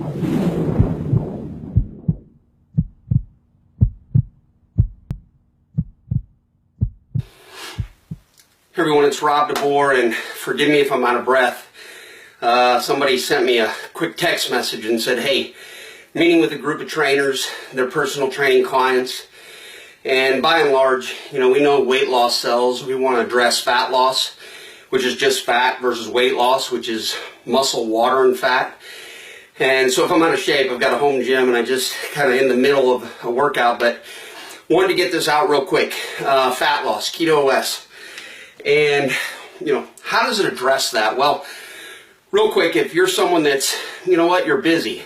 Hey everyone, it's Rob DeBoer, and forgive me if I'm out of breath. Somebody sent me a quick text message and said, hey, meeting with a group of trainers, their personal training clients, and by and large, we know weight loss sells. We want to address fat loss, which is just fat, versus weight loss, which is muscle, water, and fat. And so if I'm out of shape, I've got a home gym and I just kind of in the middle of a workout, but wanted to get this out real quick. Fat loss, Keto OS. And, how does it address that? Well, real quick, if you're someone that's, you're busy.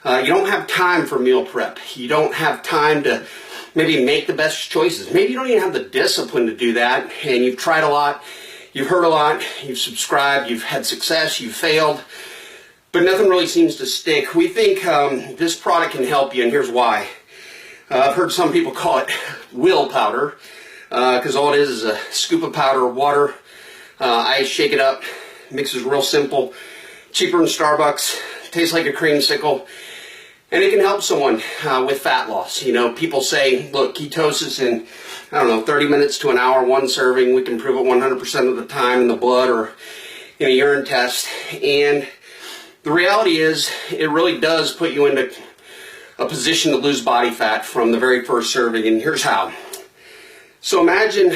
You don't have time for meal prep. You don't have time to maybe make the best choices. Maybe you don't even have the discipline to do that, and you've tried a lot, you've heard a lot, you've subscribed, you've had success, you've failed, but nothing really seems to stick. We think this product can help you, and here's why. I've heard some people call it will powder, because all it is a scoop of powder of water. I shake it up, mixes real simple, cheaper than Starbucks, tastes like a creamsicle, and it can help someone with fat loss. People say, look, ketosis in, 30 minutes to an hour, one serving, we can prove it 100% of the time in the blood or in a urine test. And the reality is, it really does put you into a position to lose body fat from the very first serving, and here's how. So imagine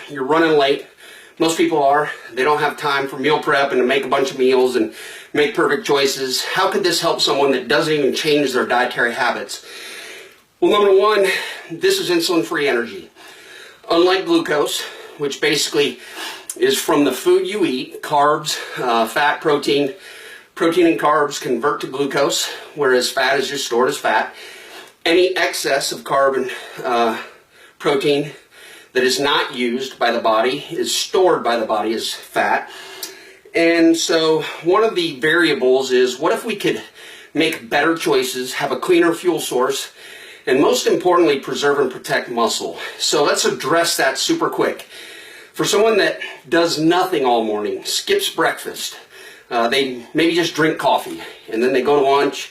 you're running late. Most people are. They don't have time for meal prep and to make a bunch of meals and make perfect choices. How could this help someone that doesn't even change their dietary habits? Well, number one, this is insulin-free energy. Unlike glucose, which basically is from the food you eat, carbs, fat, protein. Protein and carbs convert to glucose, whereas fat is just stored as fat. Any excess of carb and protein that is not used by the body is stored by the body as fat. And so one of the variables is, what if we could make better choices, have a cleaner fuel source, and most importantly, preserve and protect muscle? So let's address that super quick. For someone that does nothing all morning, skips breakfast, they maybe just drink coffee, and then they go to lunch,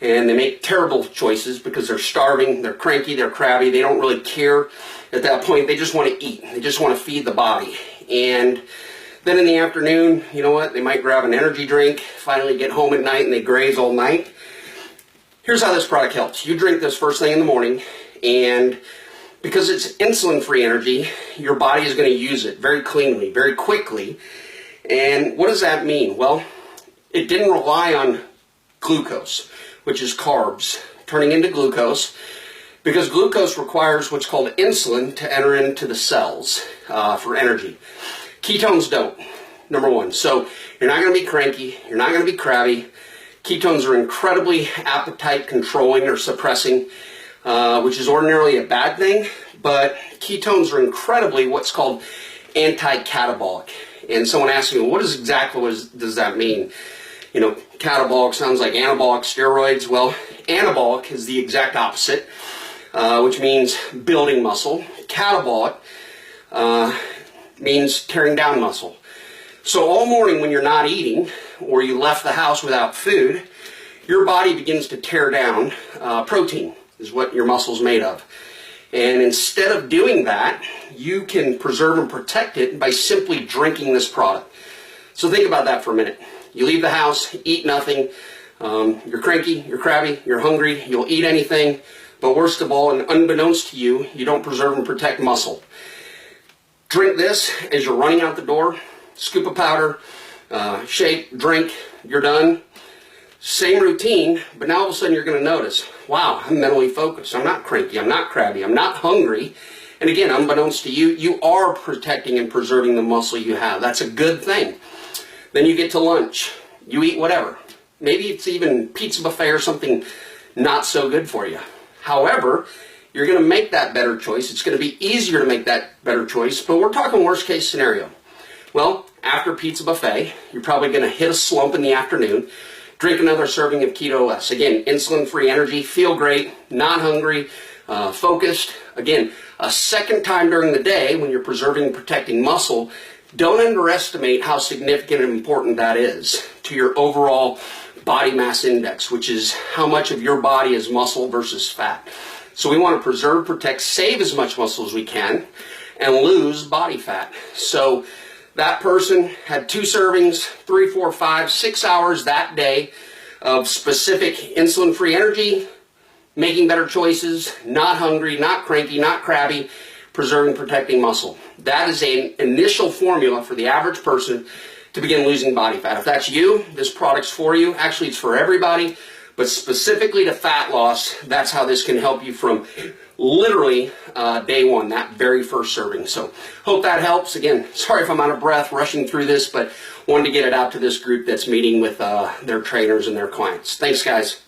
and they make terrible choices because they're starving, they're cranky, they're crabby, they don't really care at that point. They just want to eat. They just want to feed the body. And then in the afternoon, they might grab an energy drink, finally get home at night, and they graze all night. Here's how this product helps. You drink this first thing in the morning, and because it's insulin-free energy, your body is going to use it very cleanly, very quickly. And what does that mean? Well, it didn't rely on glucose, which is carbs, turning into glucose, because glucose requires what's called insulin to enter into the cells for energy. Ketones don't, number one. So you're not going to be cranky, you're not going to be crabby. Ketones are incredibly appetite controlling or suppressing, which is ordinarily a bad thing, but ketones are incredibly what's called anti-catabolic. And someone asked me, well, what does that mean? Catabolic sounds like anabolic steroids. Well, anabolic is the exact opposite, which means building muscle. Catabolic means tearing down muscle. So all morning when you're not eating, or you left the house without food, your body begins to tear down protein, is what your muscle's made of. And instead of doing that, you can preserve and protect it by simply drinking this product. So think about that for a minute. You leave the house, eat nothing, you're cranky, you're crabby, you're hungry, you'll eat anything, but worst of all, and unbeknownst to you, you don't preserve and protect muscle. Drink this as you're running out the door, scoop of powder, shake, drink, you're done. Same routine, but now all of a sudden you're going to notice, wow, I'm mentally focused, I'm not cranky, I'm not crabby, I'm not hungry. And again, unbeknownst to you, you are protecting and preserving the muscle you have. That's a good thing. Then you get to lunch, you eat whatever. Maybe it's even pizza buffet or something not so good for you. However, you're going to make that better choice. It's going to be easier to make that better choice, but we're talking worst case scenario. Well, after pizza buffet, you're probably going to hit a slump in the afternoon, drink another serving of Keto OS. Again, insulin-free energy, feel great, not hungry, focused. Again, a second time during the day when you're preserving and protecting muscle. Don't underestimate how significant and important that is to your overall body mass index, which is how much of your body is muscle versus fat. So we want to preserve, protect, save as much muscle as we can and lose body fat. So that person had 2 servings, 3, 4, 5, 6 hours that day of specific insulin-free energy, making better choices, not hungry, not cranky, not crabby, preserving, protecting muscle. That is an initial formula for the average person to begin losing body fat. If that's you, this product's for you. Actually, it's for everybody, but specifically to fat loss, that's how this can help you from literally day one, that very first serving. So hope that helps. Again, sorry if I'm out of breath rushing through this, but wanted to get it out to this group that's meeting with their trainers and their clients. Thanks, guys.